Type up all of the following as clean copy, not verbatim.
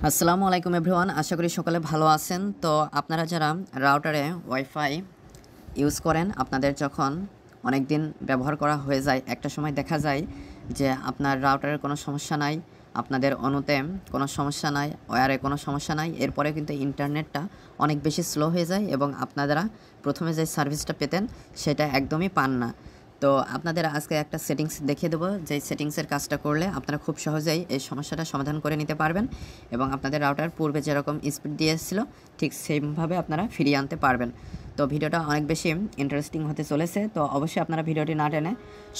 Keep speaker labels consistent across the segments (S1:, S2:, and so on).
S1: আসসালামু আলাইকুম এভরিওয়ান, আশা করি সকলে ভালো আছেন। তো আপনারা যারা রাউটারে ওয়াইফাই ইউজ করেন, আপনাদের যখন অনেক দিন ব্যবহার করা হয়ে যায়, একটা সময় দেখা যায় যে আপনার রাউটারের কোনো সমস্যা নাই, আপনাদের অনুতে কোনো সমস্যা নাই, ওয়্যারে কোনো সমস্যা নাই, এরপরে কিন্তু ইন্টারনেটটা অনেক বেশি স্লো হয়ে যায় এবং আপনারা প্রথমে যে সার্ভিসটা পেতেন সেটা একদমই পান না। তো আপনাদের আজকে একটা সেটিংস দেখিয়ে দেবো, যেই সেটিংসের কাজটা করলে আপনারা খুব সহজেই এই সমস্যাটা সমাধান করে নিতে পারবেন এবং আপনাদের রাউটার পূর্বে যেরকম স্পিড দিয়েছিল ঠিক সেমভাবে আপনারা ফিরিয়ে আনতে পারবেন। তো ভিডিওটা অনেক বেশি ইন্টারেস্টিং হতে চলেছে, তো অবশ্যই আপনারা ভিডিওটি না টেনে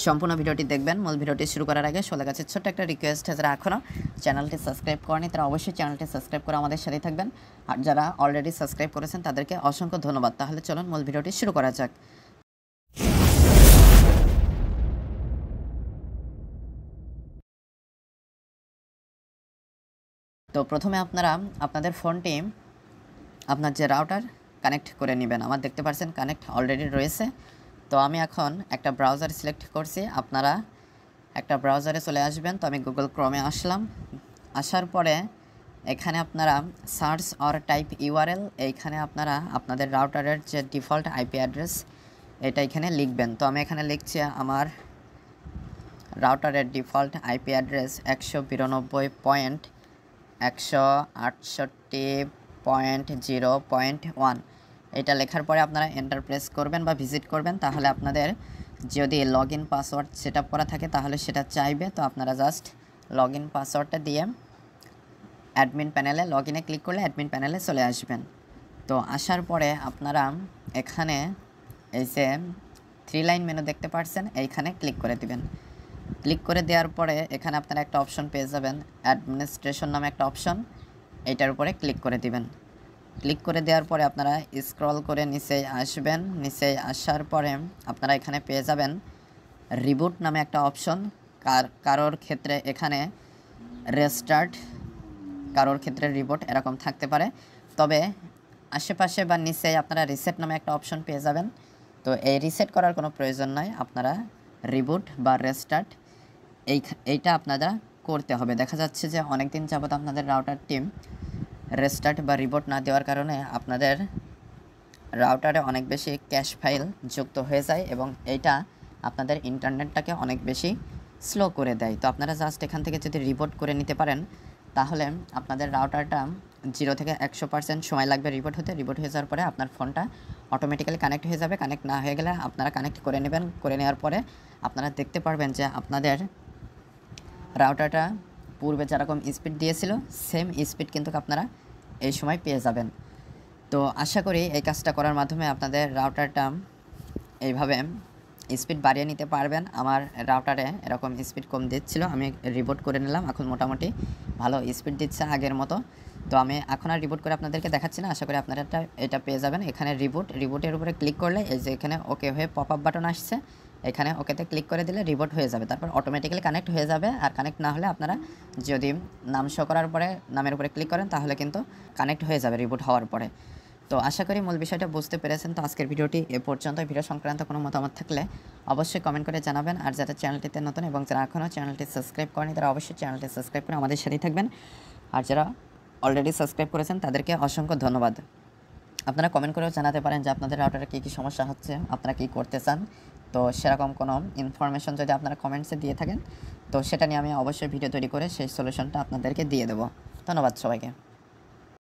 S1: সম্পূর্ণ ভিডিওটি দেখবেন। মূল ভিডিওটি শুরু করার আগে সবার কাছে ছোট্ট একটা রিকোয়েস্ট, যারা এখনও চ্যানেলটি সাবস্ক্রাইব করেনি তারা অবশ্যই চ্যানেলটি সাবস্ক্রাইব করে আমাদের সাথেই থাকবেন, আর যারা অলরেডি সাবস্ক্রাইব করেছেন তাদেরকে অসংখ্য ধন্যবাদ। তাহলে চলুন মূল ভিডিওটি শুরু করা যাক। তো প্রথমে আপনারা আপনাদের ফোনটি আপনার যে রাউটার কানেক্ট করে নেবেন। আমার দেখতে পাচ্ছেন কানেক্ট অলরেডি রয়েছে। তো আমি এখন একটা ব্রাউজার সিলেক্ট করছি, আপনারা একটা ব্রাউজারে চলে আসবেন। তো আমি গুগল ক্রোমে আসলাম, আসার পরে এখানে আপনারা সার্চ অর টাইপ ইউআরএল, এইখানে আপনারা আপনাদের রাউটারের যে ডিফল্ট আইপি অ্যাড্রেস এটা এখানে লিখবেন। তো আমি এখানে লিখছি আমার রাউটারের ডিফল্ট আইপি অ্যাড্রেস 192.168.0.1। এটা লেখার পরে আপনারা এন্টার প্রেস করবেন বা ভিজিট করবেন। তাহলে আপনাদের যদি log in password set up করা থাকে তাহলে সেটা চাইবে। তো আপনারা জাস্ট লগ ইন পাসওয়ার্ডটা দিয়ে অ্যাডমিন প্যানেলে লগ ইনে ক্লিক করলে অ্যাডমিন প্যানেলে চলে আসবেন। তো আসার পরে আপনারা এখানে এই যে 3 লাইন মেনু দেখতে পাচ্ছেন, এইখানে ক্লিক করে দিবেন। ক্লিক করে দেওয়ার পরে এখানে আপনারা একটা অপশন পেয়ে যাবেন, অ্যাডমিনিস্ট্রেশন নামে একটা অপশন, এইটার উপরে ক্লিক করে দিবেন। ক্লিক করে দেওয়ার পরে আপনারা স্ক্রল করে নিচে আসবেন। নিচে আসার পরে আপনারা এখানে পেয়ে যাবেন রিবুট নামে একটা অপশন। কারোর ক্ষেত্রে এখানে রেস্টার্ট, কারোর ক্ষেত্রে রিবুট এরকম থাকতে পারে, তবে আশেপাশে বা নিচে আপনারা রিসেট নামে একটা অপশন পেয়ে যাবেন। তো এই রিসেট করার কোনো প্রয়োজন নাই, আপনারা রিবুট বা রেস্টার্ট এইটা আপনারা করতে হবে। দেখা যাচ্ছে যে অনেক দিন যাবত আপনাদের রাউটার টিম রেস্টার্ট বা রিবুট না দেওয়ার কারণে আপনাদের রাউটারে অনেক বেশি ক্যাশ ফাইল যুক্ত হয়ে যায় এবং এইটা আপনাদের ইন্টারনেটটাকে অনেক বেশি স্লো করে দেয়। তো আপনারা জাস্ট এখান থেকে যদি রিবুট করে নিতে পারেন তাহলে আপনাদের রাউটারটা 0 থেকে 100% সময় লাগবে রিবুট হতে। রিবুট হয়ে যাওয়ার পরে আপনার ফোনটা অটোমেটিক্যালি কানেক্ট হয়ে যাবে। কানেক্ট না হয়ে গেলে আপনারা কানেক্ট করে নেবেন। করে নেওয়ার পরে আপনারা দেখতে পারবেন যে আপনাদের রাউটারটা পূর্বে যেরকম স্পিড দিয়েছিল সেম স্পিড কিন্তু আপনারা এই সময় পেয়ে যাবেন। তো আশা করি এই কাজটা করার মাধ্যমে আপনাদের রাউটারটা এইভাবে স্পিড বাড়িয়ে নিতে পারবেন। আমার রাউটারে এরকম স্পিড কম দিচ্ছিল, আমি রিবুট করে নিলাম, এখন মোটামুটি ভালো স্পিড দিচ্ছে আগের মতো। তো আমি এখন আর রিবুট করে আপনাদেরকে দেখাচ্ছি না, আশা করি আপনারা এটা পেয়ে যাবেন। এখানে রিবুটের উপরে ক্লিক করলে এই যে এখানে ওকে হয়ে পপ আপ বাটন আসছে, এখানে ওকেতে ক্লিক করে দিলে রিবুট হয়ে যাবে, তারপর অটোমেটিক্যালি কানেক্ট হয়ে যাবে। আর কানেক্ট না হলে আপনারা যদি নাম শো করার পরে নামের উপরে ক্লিক করেন তাহলে কিন্তু কানেক্ট হয়ে যাবে রিবুট হওয়ার পরে। তো আশা করি মূল বিষয়টা বুঝতে পেরেছেন। তো আজকের ভিডিওটি এ পর্যন্ত। ভিডিও সংক্রান্ত কোনো মতামত থাকলে অবশ্যই কমেন্ট করে জানাবেন, আর যারা চ্যানেলটিতে নতুন এবং যারা এখনও চ্যানেলটি সাবস্ক্রাইব করেনি তারা অবশ্যই চ্যানেলটি সাবস্ক্রাইব করে আমাদের সাথেই থাকবেন, আর যারা অলরেডি সাবস্ক্রাইব করেছেন তাদেরকে অসংখ্য ধন্যবাদ। আপনারা কমেন্ট করেও জানাতে পারেন যে আপনাদের রাউটারে কী কী সমস্যা হচ্ছে, আপনারা কী করতে চান। তো সেরকম কোনো ইনফরমেশন যদি আপনারা কমেন্টসে দিয়ে থাকেন তো সেটা নিয়ে আমি অবশ্যই ভিডিও তৈরি করে সেই সলিউশনটা আপনাদেরকে দিয়ে দেবো। ধন্যবাদ সবাইকে।